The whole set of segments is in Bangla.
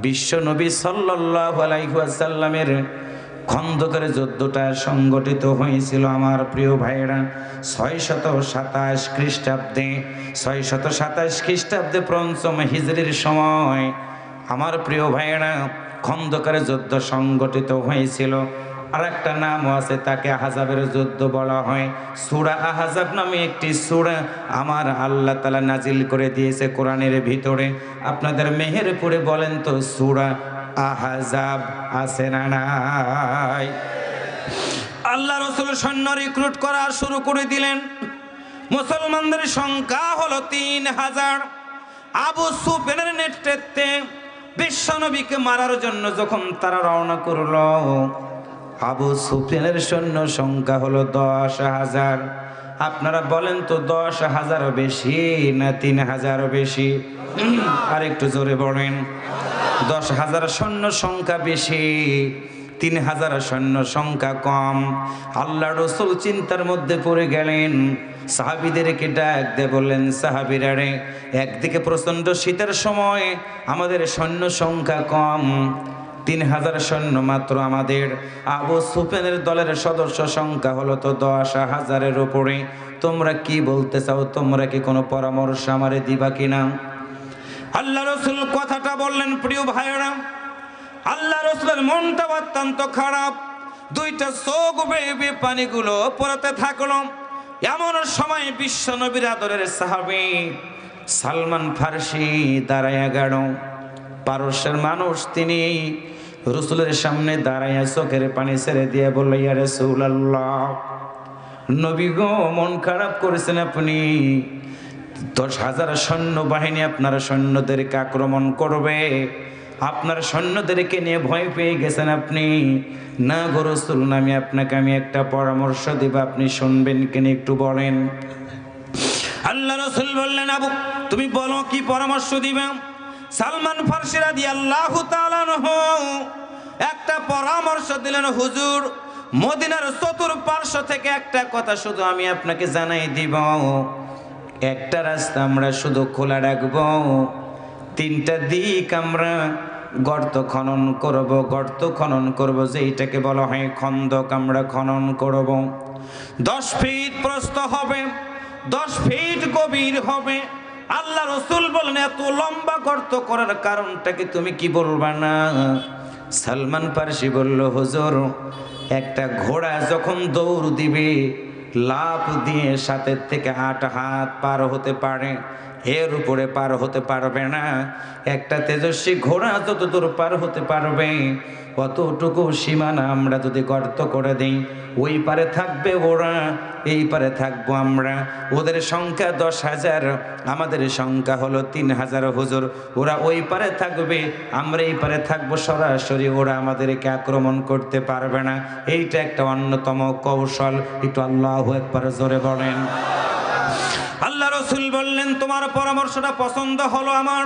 বিশ্ব নবী সাল্লাল্লাহু আলাইহি ওয়াসাল্লামের খন্দকের যুদ্ধটা সংগঠিত হয়েছিল আমার প্রিয় ভাইরা 627 খ্রিস্টাব্দে। 627 খ্রিস্টাব্দে পঞ্চম হিজরির সময় আমার প্রিয় ভাইরা খন্দকের যুদ্ধ সংগঠিত হয়েছিল। আর একটা নামও আছে, তাকে আহজাবের যুদ্ধ বলা হয়। সূরা আহজাব নামে একটি সূরা আমার আল্লাহ তাআলা নাজিল করে দিয়েছে কোরআনের ভিতরে। আপনাদের মেহেরপুরে বলেন তো সূরা আহজাব আছে না নাই? আল্লাহ রাসূল সৈন্য রিক্রুট করা শুরু করে দিলেন। মুসলমানদের সংখ্যা হলো 3000। আবু সুফিয়ানের নেতৃত্বে বিশ্বনবীকে মারার জন্য যখন তারা রওনা করলো, আবু সুফিয়ানের সৈন্য সংখ্যা হলো 10,000। আপনারা বলেন তো 10,000 বেশি না 3,000 বেশি? আর একটু জোরে বলেন। 10,000 সৈন্য সংখ্যা বেশি, 3,000 সৈন্য সংখ্যা কম। আল্লাহ রাসূল চিন্তার মধ্যে পড়ে গেলেন। সাহাবীদেরকে ডাক দিয়ে বললেন, সাহাবীরা রে, একদিকে প্রচণ্ড শীতের সময়, আমাদের সৈন্য সংখ্যা কম, 3,000 সৈন্য মাত্র আমাদের। আবু সুফিয়ানের দলের সদস্য সংখ্যা হলো তো 10,000-এর উপরে। তোমরা কি বলতে চাও? তোমরা কি কোনো পরামর্শ আমারে দিবা কিনা? আল্লাহ রাসূল কথাটা বললেন। প্রিয় ভাইয়েরা, আল্লাহ রাসূলের মনটা অত্যন্ত খারাপ, দুইটা চোখ বেয়ে পানিগুলো পড়তে থাকলো। এমন সময় বিশ্ব নবীর আদরের সাহাবী সালমান ফারসি দাঁড়াইয়া গেল। পারস্যের মানুষ তিনি। রাসূলের সামনে দাঁড়াইয়া চোখের পানি ছেড়ে দিয়ে বলল, ইয়া রাসূলুল্লাহ, নবী গো, মন খারাপ করেছেন আপনি। 10,000 সৈন্যবাহিনী আপনার সৈন্যদেরকে আক্রমণ করবে, আপনার সৈন্যদেরকে নিয়ে ভয় পেয়ে গেছেন আপনি। না গো রাসূল, আমি আপনাকে একটা পরামর্শ দিব, আপনি শুনবেন কিনা একটু বলেন। আল্লাহ রাসূল বললেন, আবু তুমি বলো কি পরামর্শ দিবে। সালমান ফারসি রাদিয়াল্লাহু তাআলা আনহু একটা পরামর্শ দিলেন, হুজুর, মদিনার চতুর্পার্শ্ব থেকে একটা কথা শুধু আমি আপনাকে জানাই দিব। একটা রাস্তা আমরা শুধু খোলা রাখবো, 3টা দিক আমরা গর্ত খনন করব। গর্ত খনন করব যেইটাকে বলা হয় খন্দক, আমরা খনন করব। 10 ফিট প্রস্থ হবে, 10 ফিট গভীর হবে। আল্লাহ রাসূল বলেন, এত লম্বা গর্ত করার কারণটা কি তুমি কি বলবা না? সালমান ফারসি বলল, হুজুর, একটা ঘোড়া যখন দৌড় দিবে, লাফ দিয়ে 7 থেকে 8 হাত পার হতে পারে, এর উপরে পার হতে পারবে না। একটা তেজস্বী ঘোড়া যতদূর পার হতে পারবে, অতটুকু সীমানা আমরা যদি গর্ত করে দিই, ওই পারে থাকবে ওরা, এই পারে থাকবো আমরা। ওদের সংখ্যা 10,000, আমাদের সংখ্যা হলো 3,000। হুজুর, ওরা ওই পারে থাকবে, আমরা এই পারে থাকবো, সরাসরি ওরা আমাদেরকে আক্রমণ করতে পারবে না। এইটা একটা অন্যতম কৌশল। একটু আল্লাহু আকবার জোরে বলেন। আল্লাহ রাসূল বললেন, তোমার পরামর্শটা পছন্দ হলো আমার।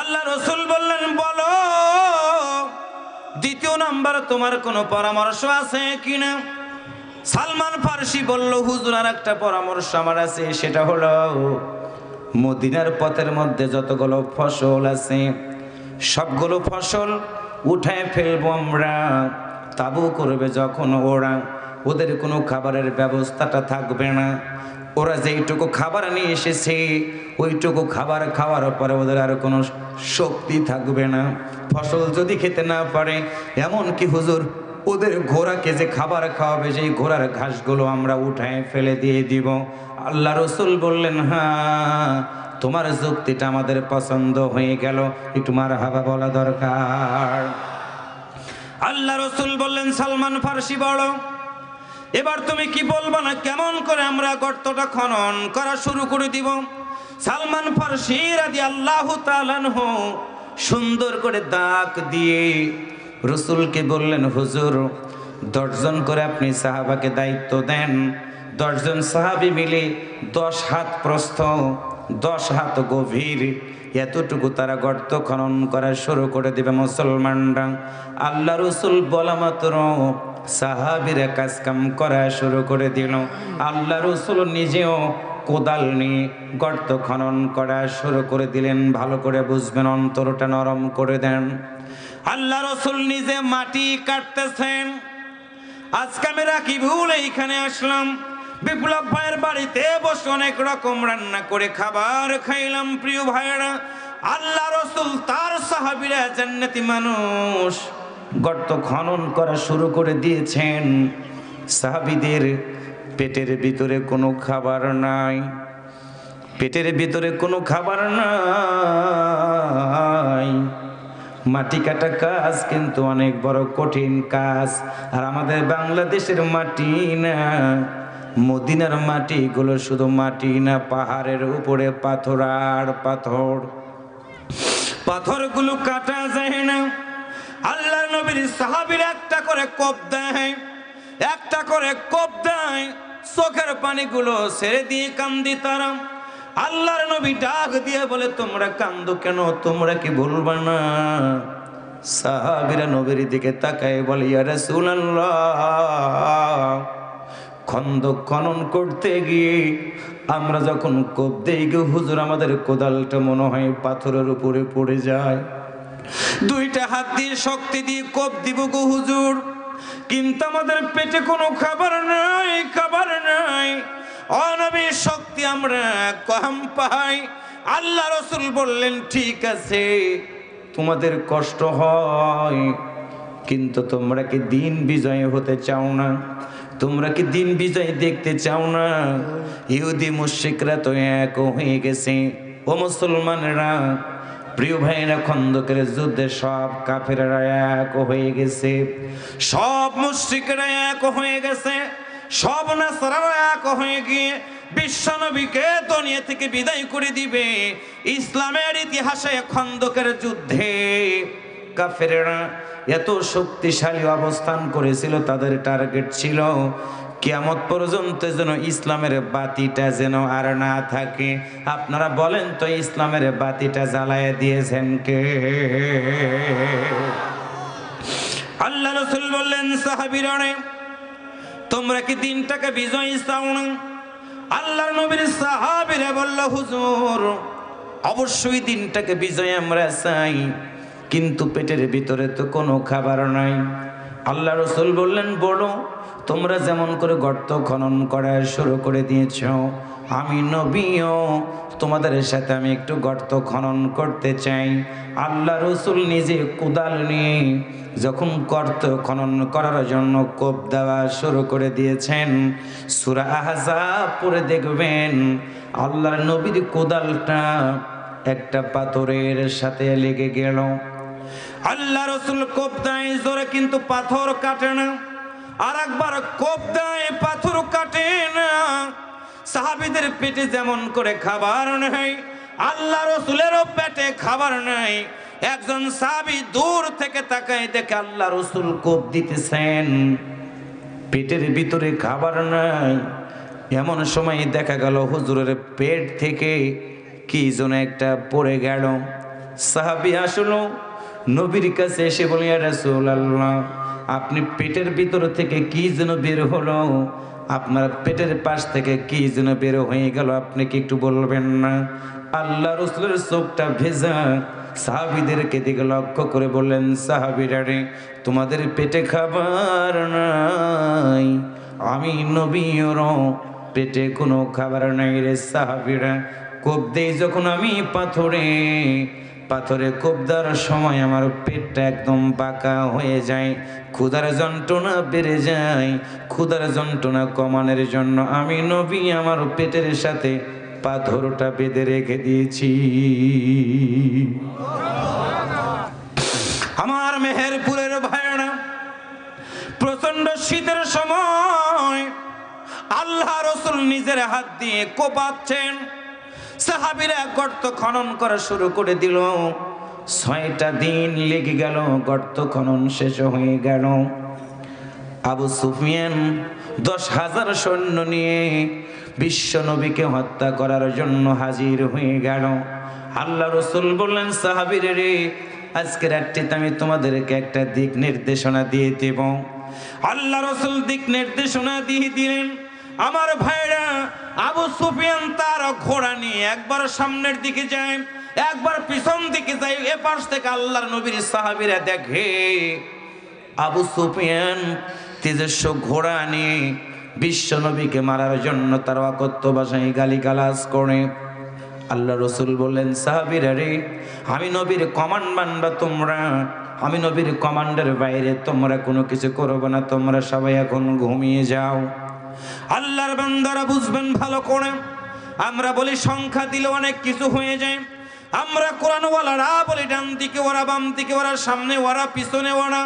আল্লাহ রাসূল বললেন, বলো দ্বিতীয় নাম্বার তোমার কোনো পরামর্শ আছে কিনা? সালমান ফারসি বলল, হুজুর, আর একটা পরামর্শ আমার আছে, সেটা হলো মদিনার পথের মধ্যে যতগুলো ফসল আছে সবগুলো ফসল উঠায় ফেলবো আমরা। তাবু করবে যখন ওরা, ওদের কোনো খাবারের ব্যবস্থাটা থাকবে না। ওরা যেইটুকু খাবার নিয়ে এসেছে ওইটুকু খাবার খাওয়ার পরে ওদের আর কোনো শক্তি থাকবে না। ফসল যদি খেতে না পারে, এমন কি হুজুর, ওদের ঘোড়াকে যে খাবার খাওয়াবে, সেই ঘোড়ার ঘাসগুলো আমরা উঠায় ফেলে দিয়ে দিব। আল্লাহ রাসূল বললেন, হ্যাঁ, তোমার যুক্তিটা আমাদের পছন্দ হয়ে গেল, একটু মারহাবা বলা দরকার। আল্লাহ রাসূল বললেন, সালমান ফারসি বড়, এবার তুমি কি বলবা না, কেমন করে আমরা গর্তটা খনন করা শুরু করে দিব? সালমান ফারসি রাদিয়াল্লাহু তাআলা আনহু সুন্দর করে দাগ দিয়ে রাসূলকে বললেন, হুজুর, 10 জন করে আপনি সাহাবাকে দায়িত্ব দেন। 10 জন সাহাবী মিলে 10 হাত প্রস্থ, 10 হাত গভীর, এতটুকু তারা গর্ত খনন করা শুরু করে দিবে মুসলমানরা। আল্লাহ রাসূল বলা মাত্র সাহাবীরা কাজ কাম করা শুরু করে দিল। আল্লাহ রাসূল নিজেও কোদাল নিয়ে গর্ত খনন করা শুরু করে দিলেন। ভালো করে বুঝবেন, অন্তরটা নরম করে দেন। আল্লাহ রসুল নিজে মাটি কাটতেছেন। আজকে আমি রাকিবুল এইখানে আসলাম, বিপ্লব ভাইয়ের বাড়িতে বসে অনেক রকম রান্না করে খাবার খাইলাম। প্রিয় ভাইয়েরা, আল্লাহ রসুল তার সাহাবীরা জান্নাতি মানুষ গর্ত খনন করা শুরু করে দিয়েছেন। সাহাবীদের পেটের ভিতরে কোনো খাবার নাই, পেটের ভিতরে কোনো খাবার নাই। মাটি কাটা কাজ কিন্তু অনেক বড় কঠিন কাজ। আর আমাদের বাংলাদেশের মাটি না, মদিনার মাটিগুলো শুধু মাটি না, পাহাড়ের উপরে পাথর আর পাথর, পাথরগুলো কাটা যায় না। আল্লাহ নবীর সাহাবীরা একটা করে কোপ দেয়, একটা করে কোপ দেয়, চোখের পানিগুলো ছেড়ে দিয়ে কান্দি তারা। আল্লাহর নবী ডাক দিয়ে বলে, তোমরা কান্দো কেন? তোমরা কি বলবা না? সাহাবীরা নবীর দিকে তাকায় বলে, ইয়া রাসূলুল্লাহ, খন্দক খনন করতে গিয়ে আমরা যখন কোপ দেই গো হুজুর, আমাদের কোদালটা মনে হয় পাথরের উপরে পড়ে যায়। দুইটা হাত দিয়ে শক্তি দিয়ে কোপ দিব গো হুজুর, কিন্তু আমাদের পেটে কোনো খাবার নাই, খাবার নাই। অনবীর শক্তি আমরা কম পাই। আল্লাহ রসুল বললেন, ঠিক আছে, তোমাদের কষ্ট হয়, কিন্তু তোমরা কি দিন বিজয় হতে চাও না? তোমরা কি দিন বিজয় দেখতে চাও না? ইহুদি মুশরিকরা তো এক হয়ে গেছে। ও মুসলমানেরা, প্রিয় ভাইরা, খন্দকের যুদ্ধে সব কাফেররা এক হয়ে গেছে, সব মুশরিকরা এক হয়ে গেছে, সব নাসারারা এক হয়ে গিয়ে বিশ্বনবীকে দুনিয়া থেকে বিদায় করে দিবে। ইসলামের ইতিহাসে খন্দকের যুদ্ধে কাফেররা এত শক্তিশালী অবস্থান করেছিল, তাদের টার্গেট ছিল কিয়ামত পর্যন্ত যেন ইসলামের বাতিটা যেন আর না থাকে। আপনারা বলেন তো, ইসলামের বাতিটা জ্বালায় দিয়েছেন কে? আল্লাহ রাসূল বললেন, সাহাবীরা, তোমরা কি দিনটাকে বিজয় চাও না? আল্লাহর নবীর সাহাবীরা বলল, হুজুর, অবশ্যই দিনটাকে বিজয় আমরা চাই, কিন্তু পেটের ভিতরে তো কোনো খাবার নাই। আল্লাহ রাসূল বললেন, বলো, তোমরা যেমন করে গর্ত খনন করা শুরু করে দিয়েছ, আমি নবীও তোমাদের সাথে আমি একটু গর্ত খনন করতে চাই। আল্লাহ রাসূল নিজে কোদাল নিয়ে যখন গর্ত খনন করার জন্য কোপ দেওয়া শুরু করে দিয়েছেন, সূরা আহজাব পড়ে দেখবেন আল্লাহর নবীর কোদালটা একটা পাথরের সাথে লেগে গেল। আল্লাহ রাসূল কোপ দেয় জোরে, কিন্তু পাথর কাটে না। আর একবার কোপ দেয়, পাথর কাটে না। সাহাবীদের পেটে যেমন করে খাবার নাই, আল্লাহ রাসূলেরও পেটে খাবার নাই। একজন সাহাবী দূর থেকে তাকায় দেখে আল্লাহ রাসূল কোপ দিতেছেন, পেটের ভিতরে খাবার নাই। এমন সময় দেখা গেল হুজুরের পেট থেকে কি যেন একটা পড়ে গেল। সাহাবী আসলো নবীর কাছে এসে বলে, ইয়া রাসূলুল্লাহ, আপনি পেটের ভিতর থেকে কি যেন বের হলো, আপনার পেটের পাশ থেকে কি যেন বের হয়ে গেল, আপনি কি একটু বলবেন না? আল্লাহ রাসূলের চোখটা ভেজা। সাহাবীদেরকে দিকে লক্ষ্য করে বললেন, সাহাবীরা রে, তোমাদের পেটে খাবার নাই, আমি নবীরও পেটে কোনো খাবার নাই রে। সাহাবীরা, কোপ দেই যখন আমি পাথরে, পাথরে কোপ দেওয়ার সময় আমার পেটটা একদম বাঁকা হয়ে যায়, ক্ষুধার যন্ত্রণা বেড়ে যায়। ক্ষুধার যন্ত্রণা কমানোর জন্য আমি নবী আমার পেটের সাথে পাথরটা বেঁধে রেখে দিয়েছি। আমার মেহেরপুরের ভাইরা, প্রচন্ড শীতের সময় আল্লাহ রাসূল নিজের হাত দিয়ে কোপাচ্ছেন। সাহাবীরা গর্ত খনন করা শুরু করে দিল। 6টা দিন লেগে গেল, গর্ত খনন শেষ হয়ে গেল। আবু সুফিয়ান 10,000 সৈন্য নিয়ে বিশ্ব নবীকে হত্যা করার জন্য হাজির হয়ে গেল। আল্লাহ রাসূল বললেন, সাহাবীরা রে, আজকে রাত্রিতে আমি তোমাদেরকে একটা দিক নির্দেশনা দিয়ে দেব। আল্লাহ রাসূল দিক নির্দেশনা দিয়ে দিলেন। আমার ভাইরা, আবু সুফিয়ান তার ঘোড়া নিয়ে একবার সামনের দিকে যায়, একবার পিছন দিকে যায়। এপাশ থেকে আল্লাহর নবীর সাহাবীরা দেখে আবু সুফিয়ান তেজস্ব ঘোড়া নিয়ে বিশ্ব নবীকে মারার জন্য তার অকথ্য ভাষায় গালিগালাজ করে। আল্লাহ রসুল বললেন, সাহাবীরা রে, আমি নবীর কমান্ড মানবা তোমরা, আমি নবীর কমান্ডের বাইরে তোমরা কোনো কিছু করবে না, তোমরা সবাই এখন ঘুমিয়ে যাও। আল্লাহর বান্দারা বুঝবেন ভালো করে, আমরা বলি সংখ্যা দিলে অনেক কিছু হয়ে যায়। আমরা কোরআনওয়ালারা বলি ডান দিকে ওরা, বাম দিকে ওরা, সামনে ওরা, পিছনে ওরা,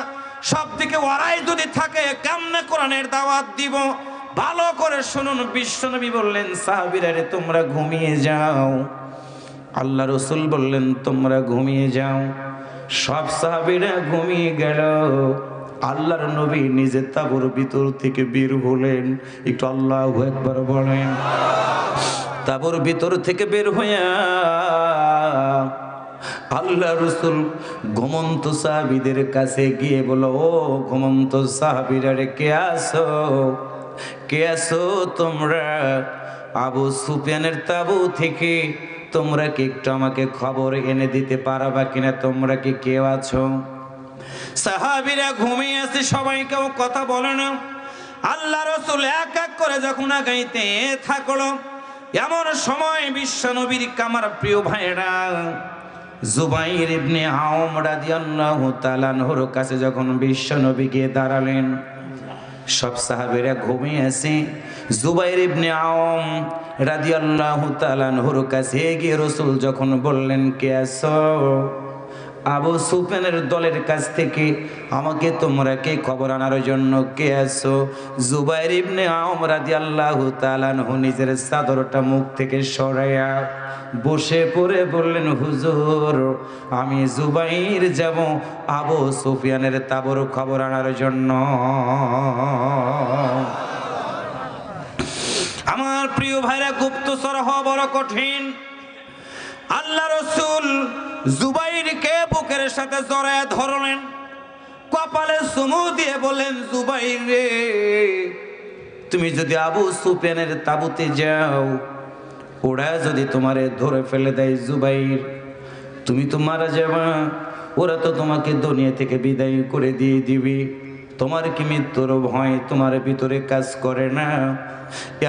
সব দিকে ওরাই যদি থাকে কেমনে কোরআনের দাওয়াত দিব? ভালো করে শুনুন, বিশ্বনবী বললেন, সাহাবীরা রে তোমরা ঘুমিয়ে যাও। আল্লাহ রসুল বললেন তোমরা ঘুমিয়ে যাও। সব সাহাবীরা ঘুমিয়ে গেল। আল্লাহর নবী নিজে তাঁবুর ভিতর থেকে বের হলেন। একটু আল্লাহু আকবার বলেন। তাঁবুর ভিতর থেকে বের হইয়া আল্লাহ রসুল ঘুমন্ত সাহাবীদের কাছে গিয়ে বলো, ও ঘুমন্ত সাহাবীরা রে, কে আসো, কে আসো তোমরা? আবু সুফিয়ানের তাঁবু থেকে তোমরা কি একটু আমাকে খবর এনে দিতে পারবা কিনা? তোমরা কি কেউ আছো? সাহাবীরা ঘুমিয়ে আছে, সবাই কেউ কথা বলে না। আল্লাহ রসুল এক এক করে যখন আগাইতে থাকলো, এমন সময় বিশ্বনবীর কামার প্রিয় ভাইরা জুবাইর ইবনে আওম রাদিয়াল্লাহু তাআলা আনহুর কাছে যখন বিশ্বনবী গিয়ে দাঁড়ালেন, সব সাহাবীরা ঘুমিয়ে আছে। জুবাইর ইবনে আওম রাদিয়াল্লাহু তাআলা আনহুর কাছে গিয়ে রাসূল যখন বললেন, কে আছো? আবু সুফিয়ানের দলের কাছ থেকে আমাকে তোমরা কে খবর আনার জন্য কে আছো? জুবাইর ইবনে আওম রাদিয়াল্লাহু তাআলা আনহু নিজের চাদরটা মুখ থেকে সরাইয়া বসে পড়ে বললেন, হুজুর, আমি জুবাইর যাব আবু সুফিয়ানের তাঁবুর খবর আনার জন্য। আমার প্রিয় ভাইরা, গুপ্তচর হওয়া বড় কঠিন। আল্লাহ রসুল জুবাইরকে বুকের সাথে জড়ায় ধরলেন, কপালে চুমু দিয়ে বলেন, জুবাইর রে, তুমি যদি আবু সুফিয়ানের তাঁবুতে যাও, ওরা যদি তোমারে ধরে ফেলে দেয়, জুবাইর তুমি তো মারা যাবা। ওরা তো তোমাকে দুনিয়া থেকে বিদায় করে দিয়ে দিবি। তোমার কি মৃত্যুর ভয় তোমার ভিতরে কাজ করে না?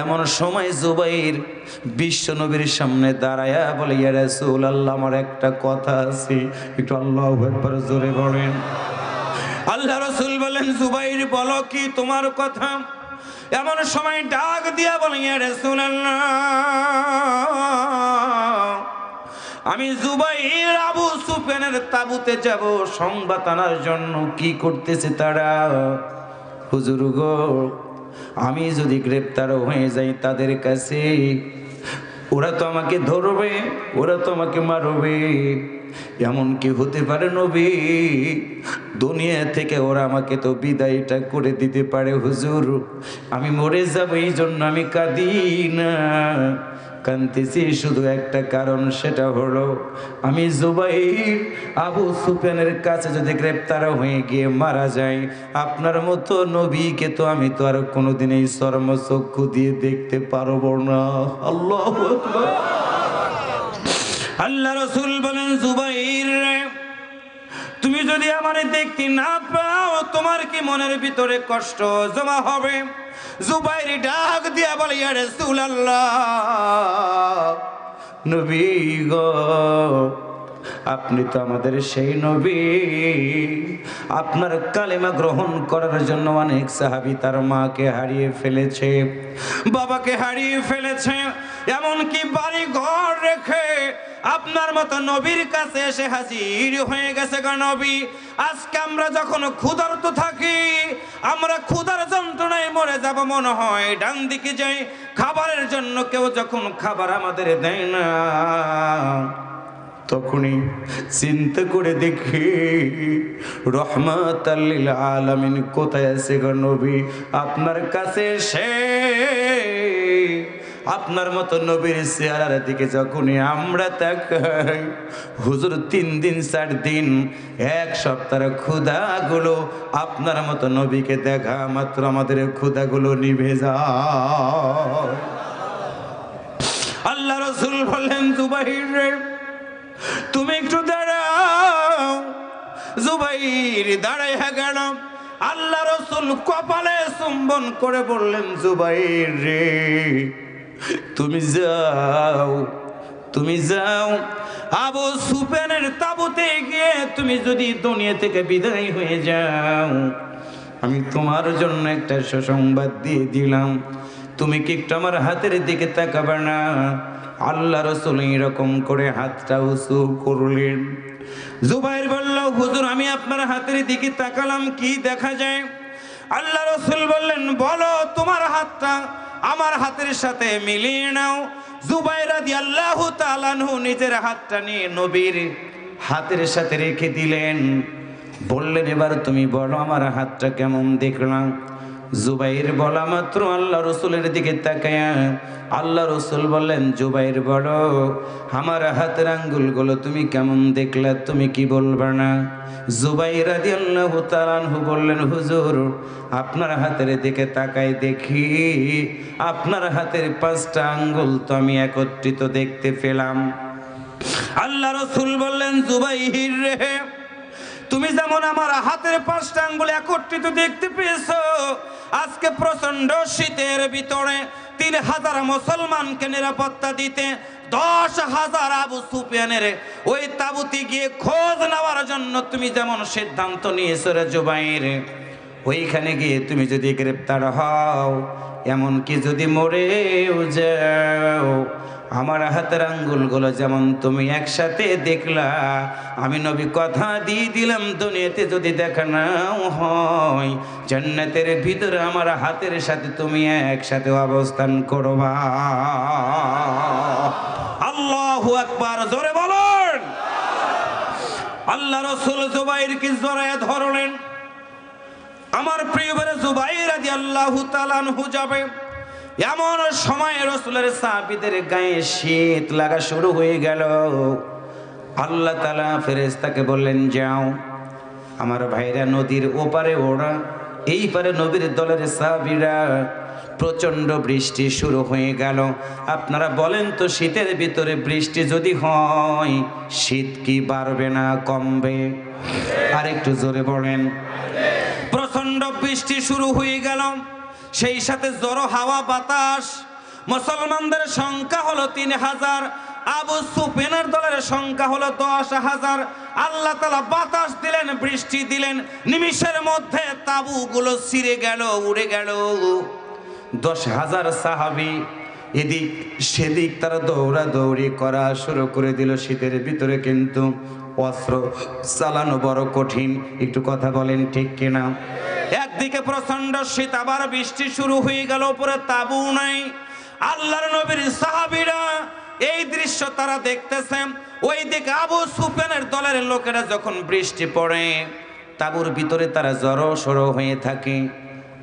এমন সময় জুবাইর বিশ্বনবীর সামনে দাঁড়ায়া বলে, ইয়া রাসূলুল্লাহ, আমার একটা কথা আছে, একটু আল্লাহু আকবার জোরে বলেন। আল্লাহ রসুল বলেন, জুবাইর বলো, কি তোমার কথা? এমন সময় ডাক দিয়া বলে, ইয়া রাসূলুল্লাহ, আমি জুবাইর আবু সুফিয়ানের তাঁবুতে যাব সংবাদ আনার জন্য। কি করতেছে তারা? হুজুর গো, আমি যদি গ্রেপ্তার হয়ে যাই তাদের কাছে, ওরা তো আমাকে ধরবে, ওরা তো আমাকে মারবে। এমন কি হতে পারে নবী, দুনিয়া থেকে ওরা আমাকে তো বিদায়টা করে দিতে পারে। হুজুর, আমি মরে যাব, এই জন্য আমি কাঁদি না, কাঁদতেছি শুধু একটা কারণ, সেটা হলো আমি জুবাইর আবু সুফিয়ানের কাছে যদি গ্রেপ্তার হয়ে গিয়ে মারা যায়, আপনার মতো নবীকে তো আমি তো আর কোনোদিন এই চর্মচক্ষু দিয়ে দেখতে পারবো না। আল্লাহু আকবার। আল্লাহ রসুল বলেন, জুবাইর, তুমি যদি আমারে দেখতে না পাও, তোমার কি মনের ভিতরে কষ্ট জমা হবে? জুবাইর ডাক দিয়া বলে, ইয়া রাসূলুল্লাহ, নবী গো, আপনি তো আমাদের সেই নবী। আপনার কালেমা গ্রহণ করার জন্য অনেক সাহাবী তার মাকে হারিয়ে ফেলেছে, বাবাকে হারিয়ে ফেলেছে, এমনকি বাড়ি ঘর রেখে আপনার মতো নবীর কাছে এসে হাজির হয়ে গেছে গো নবী। আজকে আমরা যখন ক্ষুধার্ত থাকি, আমরা ক্ষুধার যন্ত্রণায় মরে যাব মনে হয়, ডান দিকে যাই খাবারের জন্য, কেউ যখন খাবার আমাদের দেয় না, তখনই চিন্তা করে দেখি রহমাতাল লিল আলামিন কোথায় আছে গো নবী? আপনার কাছে এসে আপনার মতো নবীর চেহারার দিকে যখনই আমরা তাকাই, হুজুর 3 দিন 4 দিন 1 সপ্তাহের ক্ষুধাগুলো আপনার মতো নবীকে দেখা মাত্র আমাদের ক্ষুধাগুলো নিভে যায়। আল্লাহ রাসূল বললেন, জুবাইর রে তুমি একটু দাঁড়াও। জুবাইর দাঁড়াইয়া গেল। আল্লাহ রাসূল কপালে চুম্বন করে বললেন, জুবাইর রে তুমি যাও, তুমি যাও। আবু সুফিয়ানের তাঁবুতে গিয়ে তুমি যদি দুনিয়া থেকে বিদায় হয়ে যাও, আমি তোমার জন্য একটা সুসংবাদ দিয়ে দিলাম, তুমি কি একটু আমার হাতের দিকে তাকাবে না? আল্লাহ রাসূল এরকম করে হাতটা উঁচু করলেন। জুবাইর বলল, হুজুর আমি আপনার হাতের দিকে তাকালাম, কি দেখা যায়? আল্লাহ রাসূল বললেন, বলো তোমার হাতটা আমার হাতের সাথে মিলিয়ে নাও। জুবাইর রাদিয়াল্লাহু তাআলা আনহু নিজের হাতটা নিয়ে নবীর হাতের সাথে রেখে দিলেন। বললেন, এবার তুমি বলো আমার হাতটা কেমন দেখলাম? জুবাইর বলা মাত্র আল্লাহ রাসূলের দিকে তাকায়া আল্লাহ রাসূল বললেন, জুবাইর বলো আমার হাতের আঙ্গুলগুলো তুমি কেমন দেখলা, তুমি কি বলবে না? জুবাইর রাদিয়াল্লাহু তাআলা আনহু বললেন, হুজুর আপনার হাতের দিকে তাকাই দেখি আপনার হাতের 5টা আঙ্গুল তো আমি একত্রিত দেখতে পেলাম। আল্লাহ রাসূল বললেন, জুবাইর রে তুমি যেমন আমার হাতের 5টা আঙ্গুল একত্রিত দেখতে পেয়েছো, আজকে প্রচন্ড শীতের ভিতরে 3000 মুসলমানকে নিরাপত্তা দিতে 10,000 আবু সুফিয়ানের ওই তাঁবুতে গিয়ে খোঁজ নেওয়ার জন্য তুমি যেমন সিদ্ধান্ত নিয়েছো রে জুবাইর, ওইখানে গিয়ে তুমি যদি গ্রেপ্তার হও, এমনকি যদি মরেও যাও, আমার হাতের আঙ্গুলগুলো যেমন তুমি একসাথে দেখলা, আমি নবী কথা দিয়ে দিলাম দুনিয়াতে যদি দেখা নাও হয়, জান্নাতের ভিতরে আমার হাতের সাথে তুমি একসাথে অবস্থান করবা। আল্লাহু আকবার, জোরে বলুন। আল্লাহ রাসূল জুবাইরকে জড়ায় ধরলেন। আমার প্রিয় ভাই জুবাইর রাদিয়াল্লাহু তাআলা আনহু যাবে, এমন সময় রাসূলের সাহাবীদের গায়ে শীত লাগা শুরু হয়ে গেল। আল্লাহ তাআলা ফেরেশতাকে বললেন, যাও আমার ভাইরা নদীর ওপারে ওড়া। এই পারে নবীর দলের সাহাবীরা, প্রচন্ড বৃষ্টি শুরু হয়ে গেল। আপনারা বলেন তো শীতের ভিতরে বৃষ্টি যদি হয়, শীত কি বাড়বে না কমবে? আর একটু জোরে বলেন। প্রচন্ড বৃষ্টি শুরু হয়ে গেল, সেই সাথে জোর হাওয়া বাতাস। মুসলমানদের সংখ্যা হলো 3000, আবু সুফিয়ানের দলের সংখ্যা হলো 10,000। আল্লাহ তাআলা বাতাস দিলেন, বৃষ্টি দিলেন, নিমিষের মধ্যে তাঁবুগুলো ছিঁড়ে গেল, উড়ে গেল। 10,000 সাহাবী এদিক সেদিক তারা দৌড়াদৌড়ি করা শুরু করে দিল শীতের ভিতরে, কিন্তু অস্ত্র চালানো বড় কঠিন। একটু কথা বলেন ঠিক কিনা? একদিকে প্রচন্ড শীত, আবার বৃষ্টি শুরু হয়ে গেল, উপরে তাঁবু নাই। আল্লাহর নবীর সাহাবীরা এই দৃশ্য তারা দেখতেছেন। ওইদিকে আবু সুফিয়ানের দলের লোকেরা যখন বৃষ্টি পড়ে তাঁবুর ভিতরে তারা জড়সড় হয়ে থাকে।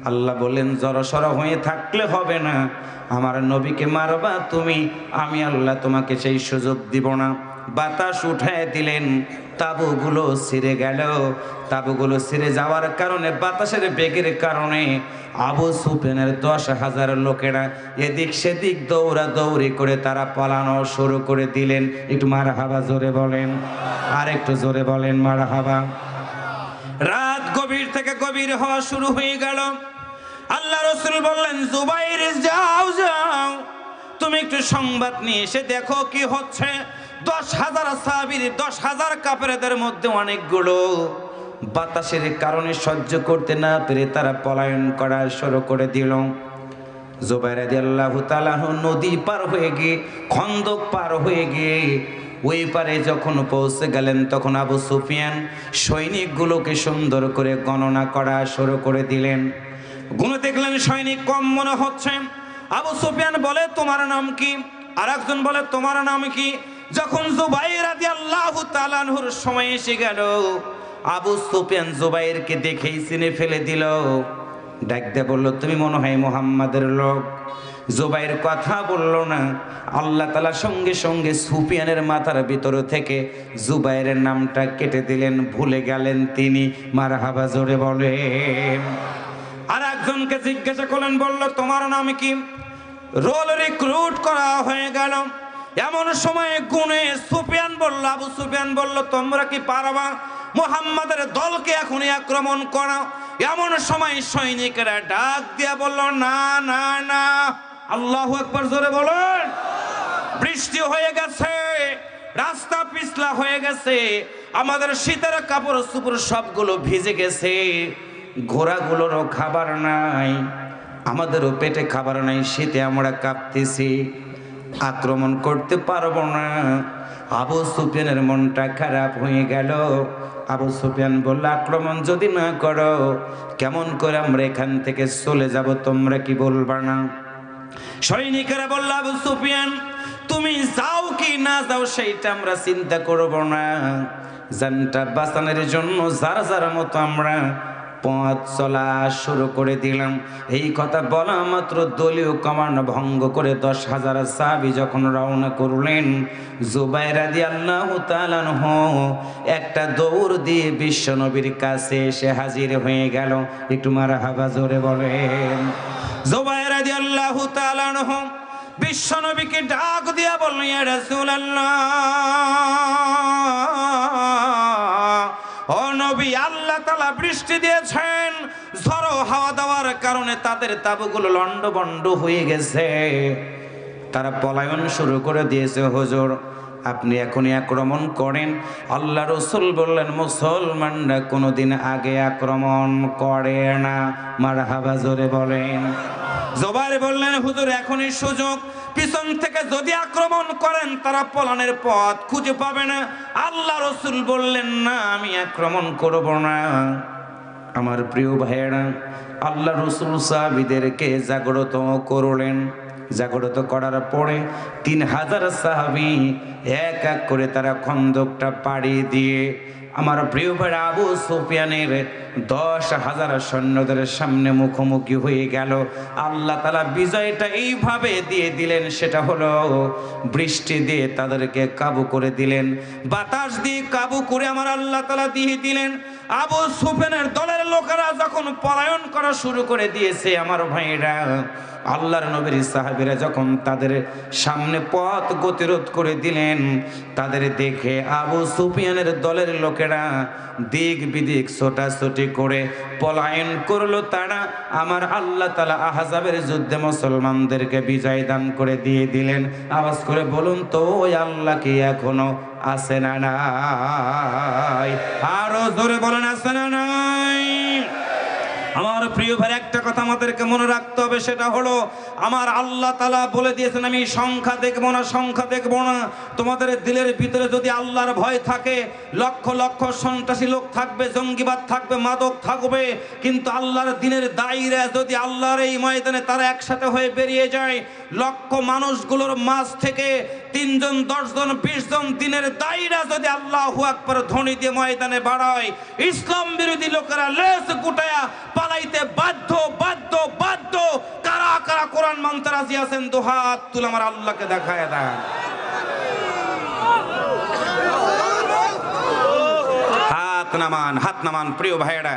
আল্লাহ বলেন, জড়সড় হয়ে থাকলে হবে না, আমার নবীকে মারবা তুমি, আমি আল্লাহ তোমাকে সেই সুযোগ দিব না। বাতাস উঠায় দিলেন, তাঁবুগুলো ছিঁড়ে গেল। তাঁবুগুলো ছিঁড়ে যাওয়ার কারণে, বাতাসের বেগের কারণে আবু সুফিয়ানের 10,000 লোকেরা এদিক সেদিক দৌড়াদৌড়ি করে তারা পালানো শুরু করে দিলেন। একটু মারহাবা জোরে বলেন, আর একটু জোরে বলেন মারহাবা। রাত গভীর থেকে গভীর হওয়া শুরু হয়ে গেল। আল্লাহ রাসূল বললেন, জুবাইর যাও যাও, তুমি একটু সংবাদ নিয়ে এসে দেখো কি হচ্ছে। 10,000 সাহাবীর 10,000 কাফেরদের মধ্যে অনেকগুলো বাতাসের কারণে সহ্য করতে না পেরে তারা পলায়ন করা শুরু করে দিল। জুবাইর রাদিয়াল্লাহু তাআলা নদী পার হয়ে গিয়ে, খন্দক পার হয়ে গিয়ে ওই পারে যখন পৌঁছে গেলেন, তখন আবু সুফিয়ান সৈনিকগুলোকে সুন্দর করে গণনা করা শুরু করে দিলেন। গুনে দেখলেন সৈনিক কম মনে হচ্ছে। আবু সুফিয়ান বলে, তোমার নাম কি? আর একজন বলে, তোমার নাম কি? যখন জুবাইর রাদিয়াল্লাহু তাআলা আনহুর সময় এসে গেল, আবু সুফিয়ান জুবাইরকে দেখেই চিনে ফেলে দিল। ডাক দিয়ে বলল, তুমি মনে হয় মুহাম্মাদের লোক। জুবাইর কথা বলল না। আল্লাহ তাআলা সঙ্গে সঙ্গে সুফিয়ানের মাথার ভিতর থেকে জুবাইরের নামটা কেটে দিলেন, ভুলে গেলেন তিনি। মারহাবা জোরে বলেন। আর একজনকে জিজ্ঞাসা করলেন, বলল তোমার নাম কি? রোল রিক্রুট করা হয়ে গেল। এমন সময় গুনে সুফিয়ান বলল, আবু সুফিয়ান বলল তোমরা কি পারবা মুহাম্মাদের দলকে এখনই আক্রমণ করা? এমন সময় সৈনিকেরা ডাক দিয়া বলল, না না না। আল্লাহু আকবার জোরে বলেন। বৃষ্টি হয়ে গেছে, রাস্তা পিছলা হয়ে গেছে, আমাদের শীতের কাপড় চোপড় সবগুলো ভিজে গেছে, ঘোড়াগুলোরও খাবার নাই, আমাদেরও পেটে খাবার নাই, শীতে আমরা কাঁপতেছি, আক্রমণ করতে পারবো না। আবু সুফিয়ানের মনটা খারাপ হয়ে গেল। আবু সুফিয়ান বলল, আক্রমণ যদি না করো কেমন করে আমরা এখান থেকে চলে যাব, তোমরা কি বলবা না? সৈনিকেরা বলল, আবু সুফিয়ান তুমি যাও কি না যাও সেইটা আমরা চিন্তা করব না, জানটা বাঁচানোর জন্য যার যার মতো আমরা পথ চলা শুরু করে দিলাম। এই কথা বলা মাত্র দলীয় কমান্ড ভঙ্গ করে 10,000 সাহাবী যখন রওনা করলেন, জুবাইর রাদিয়াল্লাহু তাআলা আনহু একটা দৌড় দিয়ে বিশ্বনবীর কাছে এসে হাজির হয়ে গেল। একটু মারহাবা জোরে বলেন। জুবাইর রাদিয়াল্লাহু তাআলা আনহু বিশ্বনবীকে ডাক দিয়া বললেন, ইয়া রাসূলুল্লাহ, ও নবী, আল্লাহ তাআলা বৃষ্টি দিয়েছেন, ঝড়ো হাওয়া দেওয়ার কারণে তাদের তাঁবুগুলো লন্ডভন্ড হয়ে গেছে, তারা পলায়ন শুরু করে দিয়েছে। হুজুর আপনি এখনই আক্রমণ করেন। আল্লাহ রাসূল বললেন, মুসলমানরা কোনোদিন আগে আক্রমণ করে না। মারহাবা জোরে বলেন। জুবাইর বললেন, হুজুর এখনই সুযোগ, পিছন থেকে যদি আক্রমণ করেন তারা পলানের পথ খুঁজে পাবে না। আল্লাহ রাসূল বললেন, না আমি আক্রমণ করব না। আমার প্রিয় ভাইয়েরা, আল্লাহ রাসূল সাহাবীদেরকে জাগ্রত করলেন। জাগ্রত করার পরে 3000 সাহাবী এক এক করে তারা খন্দকটা পাড়ি দিয়ে আমার প্রিয় ভাই আবু সুফিয়ানের 10,000 সৈন্যদের সামনে মুখোমুখি হয়ে গেল। আল্লাহ তাআলা বিজয়টা এইভাবে দিয়ে দিলেন, সেটা হলো বৃষ্টি দিয়ে তাদেরকে কাবু করে দিলেন, বাতাস দিয়ে কাবু করে আমার আল্লাহ তাআলা দিয়ে দিলেন। আবু সুফিয়ানের দলের লোকেরা যখন পলায়ন করা শুরু করে দিয়েছে, আমার ভাইরা আল্লাহর নবীর সাহাবীরা যখন তাদের সামনে পথ গতিরোধ করে দিলেন, তাদের দেখে আবু সুফিয়ানের দলের লোকেরা দিক বিদিক ছোটাছুটি করে পলায়ন করলো। তারা আমার আল্লাহ তাআলা আহজাবের যুদ্ধে মুসলমানদেরকে বিজয় দান করে দিয়ে দিলেন। আওয়াজ করে বলুন তো, ওই আল্লাহ কি এখনো আছে না নাই? আরো জোরে বলেন, আছে না নাই? আমার প্রিয় ভাই, একটা কথা আমাদেরকে মনে রাখতে হবে, সেটা হলো আমার আল্লাহ তাআলা বলে দিয়েছেন, আমি সংখ্যা দেখবো না, সংখ্যা দেখবো না। তোমাদের দিলের ভিতরে যদি আল্লাহর ভয় থাকে, লক্ষ লক্ষ সন্ত্রাসী লোক থাকবে, জঙ্গিবাদ থাকবে, মাদক থাকবে, কিন্তু আল্লাহর দিনের দায়রা যদি আল্লাহর এই ময়দানে তারা একসাথে হয়ে বেরিয়ে যায়, লক্ষ মানুষগুলোর মাঝ থেকে 3 জন 10 জন 20 জন দিনের দায়রা যদি আল্লাহু আকবার ধ্বনি দিয়ে ময়দানে বাড়ায়, ইসলাম বিরোধী লোকেরা লেজ গুটায়া পালাইতে বাধ্য বাধ্য বাধ্য। কারা কারা কোরআন মানতে রাজি আছেন? দুহাত তুলে আমার আল্লাহকে দেখায় দেন। হাত নামান, হাত নামান প্রিয় ভাইয়েরা।